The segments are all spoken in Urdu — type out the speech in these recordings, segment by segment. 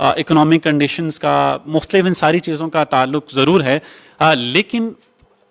اکنامک کنڈیشنز کا، مختلف ان ساری چیزوں کا تعلق ضرور ہے، لیکن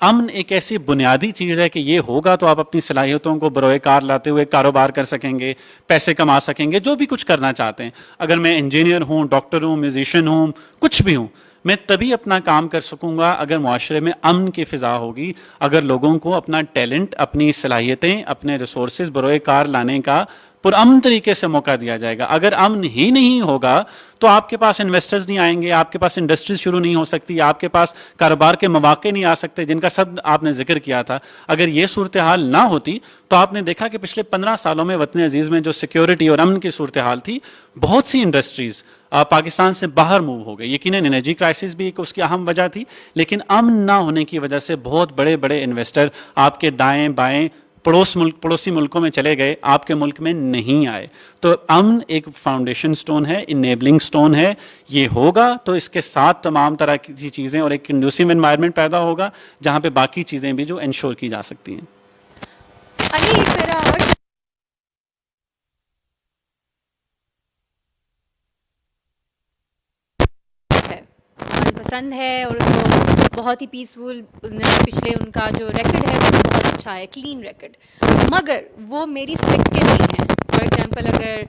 امن ایک ایسی بنیادی چیز ہے کہ یہ ہوگا تو آپ اپنی صلاحیتوں کو بروئے کار لاتے ہوئے کاروبار کر سکیں گے، پیسے کما سکیں گے، جو بھی کچھ کرنا چاہتے ہیں. اگر میں انجینئر ہوں، ڈاکٹر ہوں، میوزیشین ہوں، کچھ بھی ہوں، میں تبھی اپنا کام کر سکوں گا اگر معاشرے میں امن کی فضا ہوگی، اگر لوگوں کو اپنا ٹیلنٹ، اپنی صلاحیتیں، اپنے ریسورسز بروئے کار لانے کا پرامن طریقے سے موقع دیا جائے گا. اگر امن ہی نہیں ہوگا تو آپ کے پاس انویسٹرز نہیں آئیں گے، آپ کے پاس انڈسٹریز شروع نہیں ہو سکتی، آپ کے پاس کاروبار کے مواقع نہیں آ سکتے جن کا سب آپ نے ذکر کیا تھا. اگر یہ صورتحال نہ ہوتی تو آپ نے دیکھا کہ پچھلے 15 سالوں میں وطن عزیز میں جو سیکیورٹی اور امن کی صورتحال تھی، بہت سی انڈسٹریز پاکستان سے باہر موو ہو گئی. یقیناً انرجی کرائسس بھی ایک اس کی اہم وجہ تھی، لیکن امن نہ ہونے کی وجہ سے بہت بڑے بڑے انویسٹر آپ کے دائیں بائیں پڑوسی ملکوں میں چلے گئے، آپ کے ملک میں نہیں آئے. تو امن ایک فاؤنڈیشن سٹون ہے، انیبلنگ سٹون ہے. یہ ہوگا تو اس کے ساتھ تمام طرح کی چیزیں اور ایک کنڈوسیو انوائرمنٹ پیدا ہوگا جہاں پہ باقی چیزیں بھی جو انشور کی جا سکتی ہیں. علی میرا اور پسند ہے اور اس کو بہت ہی پیسفل، پچھلے ان کا جو ریکڈ ہے وہ بہت اچھا ہے، کلین ریکڈ، مگر وہ میری فک کے نہیں ہیں. فار ایگزامپل اگر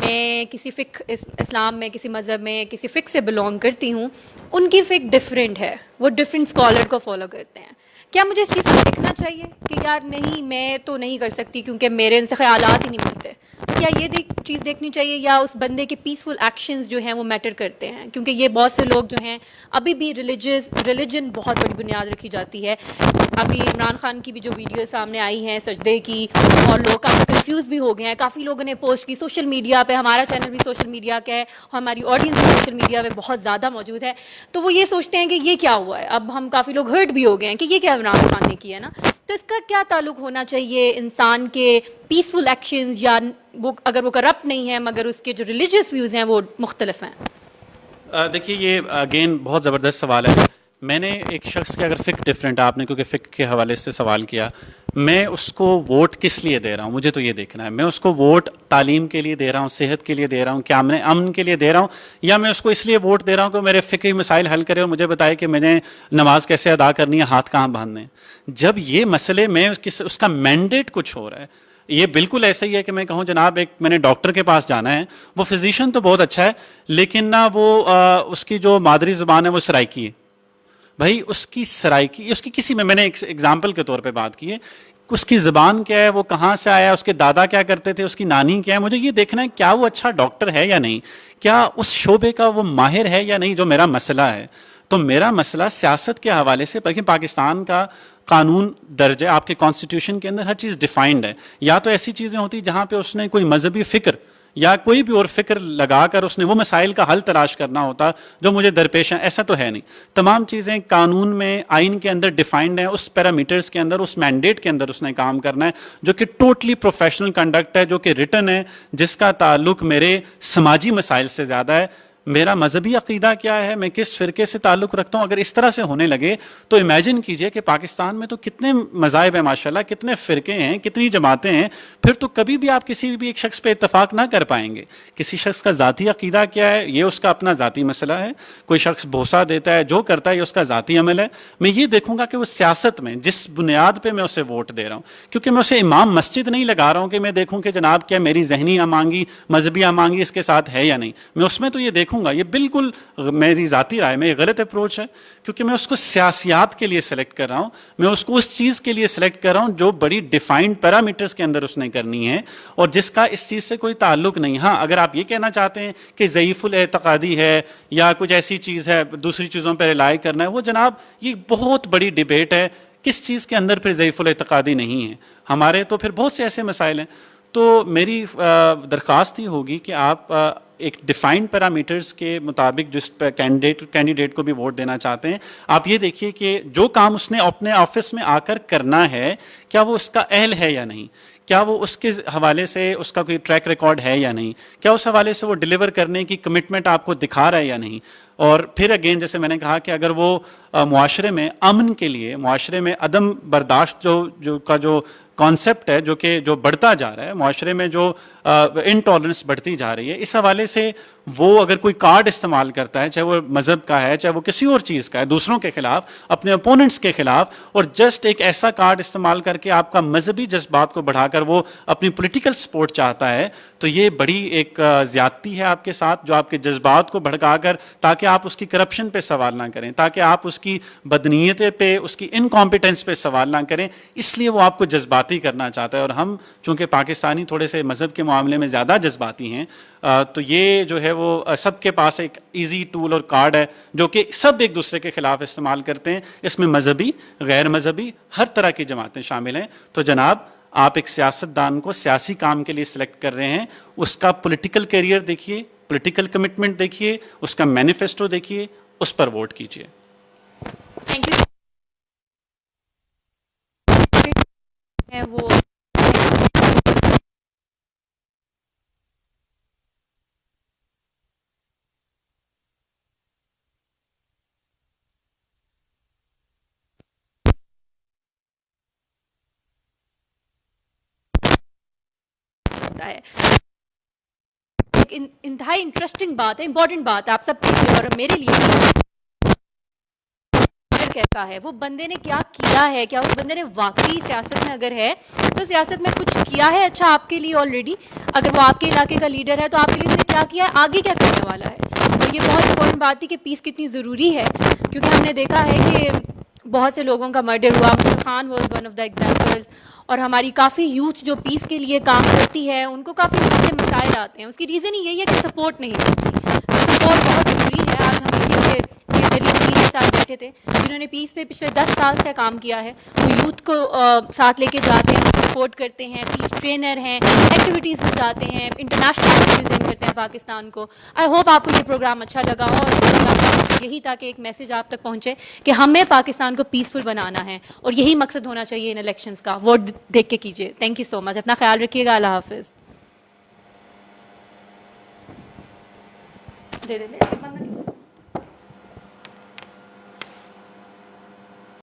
میں کسی فک اسلام میں، کسی مذہب میں کسی فک سے بلونگ کرتی ہوں، ان کی فک ڈفرینٹ ہے، وہ ڈفرینٹ اسکالر کو فالو کرتے ہیں. کیا مجھے اس چیز کو دیکھنا چاہیے کہ یار نہیں میں تو نہیں کر سکتی کیونکہ میرے ان سے خیالات ہی نہیں ملتے؟ کیا یہ چیز دیکھنی چاہیے یا اس بندے کے پیسفل ایکشنز جو ہیں وہ میٹر کرتے ہیں؟ کیونکہ یہ بہت سے لوگ جو ہیں ابھی بھی ریلیجن بہت بڑی بنیاد رکھی جاتی ہے. ابھی عمران خان کی بھی جو ویڈیو سامنے آئی ہیں سجدے کی، اور لوگ کافی کنفیوز بھی ہو گئے ہیں. کافی لوگوں نے پوسٹ کی سوشل میڈیا پہ، ہمارا چینل بھی سوشل میڈیا کا ہے، ہماری آڈینس بھی سوشل میڈیا پہ بہت زیادہ موجود ہے. تو وہ یہ سوچتے ہیں کہ یہ کیا ہوا ہے. اب ہم کافی لوگ ہرٹ بھی ہو گئے ہیں کہ یہ کیا عمران خان نے کیا نا. تو اس کا کیا تعلق ہونا چاہیے انسان کے پیسفل ایکشنز، یا وہ اگر وہ کرپٹ نہیں ہے مگر اس کے جو ریلیجیس ویوز ہیں وہ مختلف ہیں؟ دیکھیے یہ اگین بہت زبردست سوال ہے. میں نے ایک شخص کے اگر فک ڈفرینٹ، آپ نے کیونکہ فک کے حوالے سے سوال کیا، میں اس کو ووٹ کس لیے دے رہا ہوں، مجھے تو یہ دیکھنا ہے. میں اس کو ووٹ تعلیم کے لیے دے رہا ہوں، صحت کے لیے دے رہا ہوں، کیا میں امن کے لیے دے رہا ہوں، یا میں اس کو اس لیے ووٹ دے رہا ہوں کہ میرے فقہی مسائل حل کرے اور مجھے بتائے کہ میں نے نماز کیسے ادا کرنی ہے، ہاتھ کہاں باندھنے ہیں. جب یہ مسئلے میں اس کا مینڈیٹ کچھ ہو رہا ہے، یہ بالکل ایسا ہی ہے کہ میں کہوں جناب ایک میں نے ڈاکٹر کے پاس جانا ہے، وہ فزیشین تو بہت اچھا ہے لیکن نہ وہ اس کی جو مادری زبان ہے وہ سرائکی ہے. بھائی اس کی سرائکی، اس کی کسی میں نے ایک ایگزامپل کے طور پہ بات کی ہے، اس کی زبان کیا ہے، وہ کہاں سے آیا، اس کے دادا کیا کرتے تھے، اس کی نانی کیا ہے. مجھے یہ دیکھنا ہے کیا وہ اچھا ڈاکٹر ہے یا نہیں، کیا اس شعبے کا وہ ماہر ہے یا نہیں جو میرا مسئلہ ہے. تو میرا مسئلہ سیاست کے حوالے سے، بلکہ پاکستان کا قانون درج ہے، آپ کے کانسٹیٹیوشن کے اندر ہر چیز ڈیفائنڈ ہے. یا تو ایسی چیزیں ہوتی جہاں پہ اس نے کوئی مذہبی فکر یا کوئی بھی اور فکر لگا کر اس نے وہ مسائل کا حل تلاش کرنا ہوتا جو مجھے درپیش ہیں، ایسا تو ہے نہیں. تمام چیزیں قانون میں، آئین کے اندر ڈیفائنڈ ہیں، اس پیرامیٹرز کے اندر، اس مینڈیٹ کے اندر اس نے کام کرنا ہے جو کہ ٹوٹلی پروفیشنل کنڈکٹ ہے، جو کہ ریٹن ہے، جس کا تعلق میرے سماجی مسائل سے زیادہ ہے. میرا مذہبی عقیدہ کیا ہے، میں کس فرقے سے تعلق رکھتا ہوں، اگر اس طرح سے ہونے لگے تو امیجن کیجئے کہ پاکستان میں تو کتنے مذاہب ہیں ماشاءاللہ، کتنے فرقے ہیں، کتنی جماعتیں ہیں. پھر تو کبھی بھی آپ کسی بھی ایک شخص پہ اتفاق نہ کر پائیں گے. کسی شخص کا ذاتی عقیدہ کیا ہے، یہ اس کا اپنا ذاتی مسئلہ ہے. کوئی شخص بھوسا دیتا ہے، جو کرتا ہے یہ اس کا ذاتی عمل ہے. میں یہ دیکھوں گا کہ وہ سیاست میں جس بنیاد پہ میں اسے ووٹ دے رہا ہوں، کیونکہ میں اسے امام مسجد نہیں لگا رہا ہوں کہ میں دیکھوں کہ جناب کیا میری ذہنی امانگی، مذہبی امانگی اس کے ساتھ ہے یا نہیں. میں اس میں تو یہ دیکھوں گا، یہ بالکل میری ذاتی رائے میں یہ غلط اپروچ ہے، کیونکہ میں اس کو سیاسیات کے لیے سلیکٹ کر رہا ہوں. میں اس کو اس چیز کے لیے سلیکٹ کر رہا ہوں جو بڑی ڈیفائنڈ پیرامیٹرز کے اندر اس نے کرنی ہے اور جس کا اس چیز سے کوئی تعلق نہیں. ہاں اگر آپ یہ کہنا چاہتے ہیں کہ ضعیف الاعتقادی ہے یا کچھ ایسی چیز ہے، دوسری چیزوں پہ ریلائی کرنا ہے، وہ جناب یہ بہت بڑی ڈیبیٹ ہے. کس چیز کے اندر پھر ضعیف الاعتقادی نہیں ہے؟ ہمارے تو پھر بہت سے ایسے مسائل ہیں. تو میری درخواست ہی ہوگی کہ آپ ایک ڈیفائنڈ پیرامیٹرز کے مطابق جس کینڈیڈیٹ کو بھی ووٹ دینا چاہتے ہیں، آپ یہ دیکھیے کہ جو کام اس نے اپنے آفس میں آ کر کرنا ہے کیا وہ اس کا اہل ہے یا نہیں، کیا وہ اس کے حوالے سے اس کا کوئی ٹریک ریکارڈ ہے یا نہیں، کیا اس حوالے سے وہ ڈیلیور کرنے کی کمٹمنٹ آپ کو دکھا رہا ہے یا نہیں. اور پھر اگین جیسے میں نے کہا کہ اگر وہ معاشرے میں امن کے لیے، معاشرے میں عدم برداشت جو کانسیپٹ ہے جو بڑھتا جا رہا ہے، معاشرے میں جو انٹالرنس بڑھتی جا رہی ہے. اس حوالے سے وہ اگر کوئی کارڈ استعمال کرتا ہے, چاہے وہ مذہب کا ہے, چاہے وہ کسی اور چیز کا ہے, دوسروں کے خلاف, اپنے اپوننٹس کے خلاف, اور جسٹ ایک ایسا کارڈ استعمال کر کے آپ کا مذہبی جذبات کو بڑھا کر وہ اپنی پولیٹیکل سپورٹ چاہتا ہے, تو یہ بڑی ایک زیادتی ہے آپ کے ساتھ, جو آپ کے جذبات کو بھڑکا کر, تاکہ آپ اس کی کرپشن پہ سوال نہ کریں, تاکہ آپ اس کی بدنیت پہ, اس کی انکمپیٹنس پہ سوال نہ کریں, اس لیے وہ آپ کو جذباتی کرنا چاہتا ہے. اور ہم چونکہ پاکستانی تھوڑے سے مذہب کے معاملے میں زیادہ جذباتی ہیں, تو یہ جو ہے وہ سب کے پاس ایک ایزی ٹول اور کارڈ ہے جو کہ سب ایک دوسرے کے خلاف استعمال کرتے ہیں. اس میں مذہبی, غیر مذہبی, ہر طرح کی جماعتیں شامل ہیں. تو جناب, آپ ایک سیاست دان کو سیاسی کام کے لیے سلیکٹ کر رہے ہیں, اس کا پولیٹیکل کیریئر دیکھیے, پولیٹیکل کمٹمنٹ دیکھیے, اس کا مینیفیسٹو دیکھیے, اس پر ووٹ کیجیے. Thank you. وہ ہے ایک انتہائی انٹرسٹنگ بات ہے, امپورٹنٹ بات ہے آپ سب کے لیے اور میرے لیے. کیسا ہے وہ بندے نے, کیا کیا ہے, کیا اس بندے نے واقعی سیاست میں اگر ہے تو سیاست میں کچھ کیا ہے اچھا آپ کے لیے آلریڈی. اگر وہ آپ کے علاقے کا لیڈر ہے تو آپ کے لیے اس نے کیا کیا ہے, آگے کیا کرنے والا ہے. تو یہ بہت امپورٹنٹ بات ہے کہ پیس کتنی ضروری ہے, کیونکہ ہم نے دیکھا ہے کہ بہت سے لوگوں کا مرڈر ہوا. Muslim Khan was one of the examples. اور ہماری کافی یوتھ جو پیس کے لیے کام کرتی ہے ان کو کافی مسئلے مسائل آتے ہیں. اس کی ریزن ہی یہی ہے کہ سپورٹ نہیں ملتی. سپورٹ بہت ضروری ہے. آج ہم دیکھیں کہ دلی کے ساتھ بیٹھے تھے جنہوں نے پیس پہ پچھلے 10 سال سے کام کیا ہے, وہ یوتھ کو ساتھ لے کے جاتے ہیں, سپورٹ کرتے ہیں, پیس ٹرینر ہیں, ایکٹیویٹیز میں جاتے ہیں, انٹرنیشنل ریپرزینٹ کرتے ہیں پاکستان کو. آئی ہوپ آپ کو یہ پروگرام اچھا لگا اور یہی تاکہ ایک میسج آپ تک پہنچے کہ ہمیں پاکستان کو پیسفل بنانا ہے اور یہی مقصد ہونا چاہیے ان الیکشنز کا. ووٹ دیکھ کے کیجیے. تھینک یو سو مچ. اپنا خیال رکھیے گا. اللہ حافظ. دے دیں